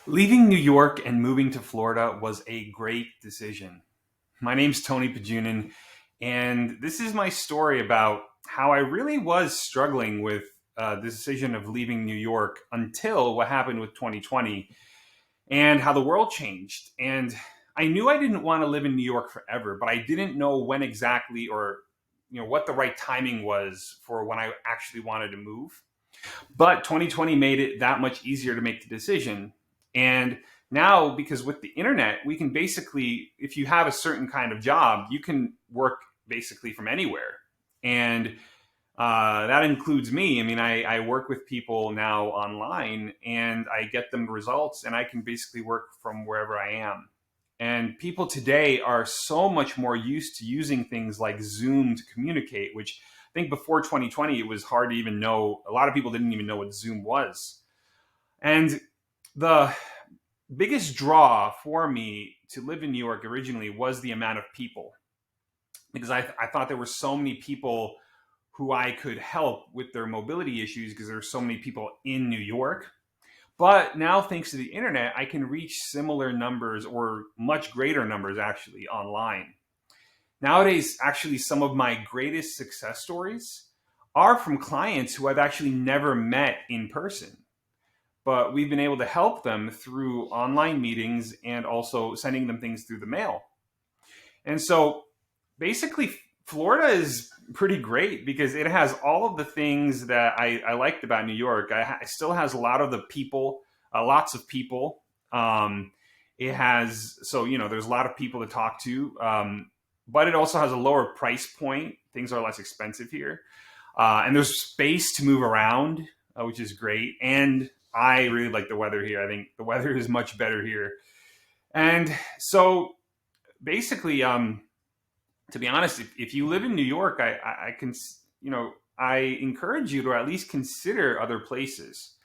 Leaving New York and moving to Florida was a great decision. My name's Tony Pajunin, and this is my story about how I really was struggling with the decision of leaving New York until what happened with 2020 and how the world changed. And I knew I didn't want to live in New York forever, but I didn't know when exactly or what the right timing was for when I actually wanted to move. But 2020 made it that much easier to make the decision. And now, because with the internet, we can basically, if you have a certain kind of job, you can work basically from anywhere. And that includes me. I mean, I work with people now online and I get them results and I can basically work from wherever I am. And people today are so much more used to using things like Zoom to communicate, which I think before 2020, it was hard to even know. A lot of people didn't even know what Zoom was. And the biggest draw for me to live in New York originally was the amount of people, because I thought there were so many people who I could help with their mobility issues because there are so many people in New York. But now, thanks to the internet, I can reach similar numbers or much greater numbers actually online. Nowadays, actually, some of my greatest success stories are from clients who I've actually never met in person, but we've been able to help them through online meetings and also sending them things through the mail. And so basically, Florida is pretty great because it has all of the things that I liked about New York. It still has a lot of the people, lots of people. It has, so, there's a lot of people to talk to, but it also has a lower price point. Things are less expensive here. And there's space to move around, which is great. And I really like the weather here. I think the weather is much better here. And so basically, to be honest, if you live in New York, I can, I encourage you to at least consider other places.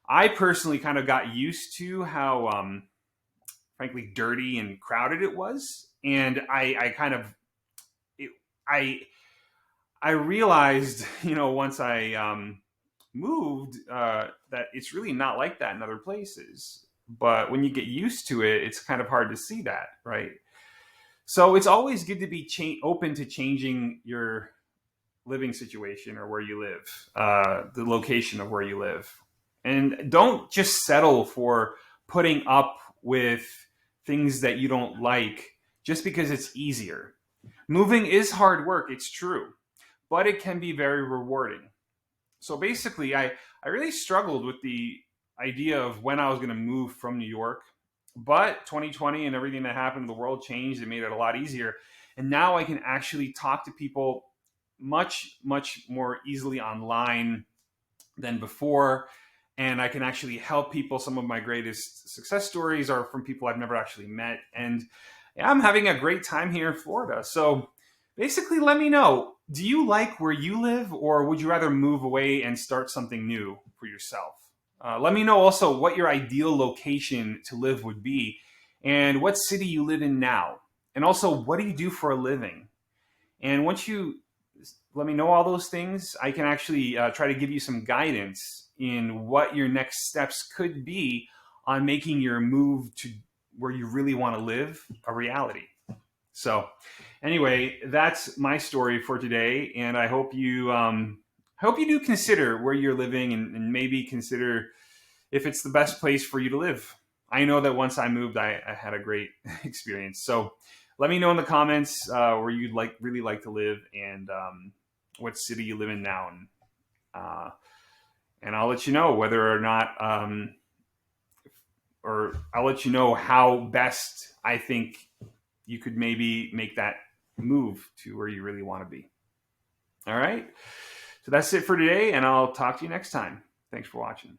I personally kind of got used to how, frankly, dirty and crowded it was, and I kind of, it, I realized, once I moved, that it's really not like that in other places. But when you get used to it, it's kind of hard to see that, right? So it's always good to be open to changing your living situation or where you live, the location of where you live. And don't just settle for putting up with things that you don't like just because it's easier. Moving is hard work, it's true, but it can be very rewarding. So basically, I really struggled with the idea of when I was going to move from New York. But 2020 and everything that happened, the world changed. It made it a lot easier. And now I can actually talk to people much, much more easily online than before. And I can actually help people. Some of my greatest success stories are from people I've never actually met. And yeah, I'm having a great time here in Florida. So basically, let me know, do you like where you live, or would you rather move away and start something new for yourself? Let me know also what your ideal location to live would be and what city you live in now. And also, what do you do for a living? And once you let me know all those things, I can actually try to give you some guidance in what your next steps could be on making your move to where you really want to live a reality. So, anyway, that's my story for today, and I hope you do consider where you're living and maybe consider if it's the best place for you to live. I know that once I moved, I had a great experience. So, let me know in the comments where you'd really like to live and what city you live in now, uh, and I'll let you know whether or not, or I'll let you know how best I think you could maybe make that move to where you really want to be. All right. So that's it for today, and I'll talk to you next time. Thanks for watching.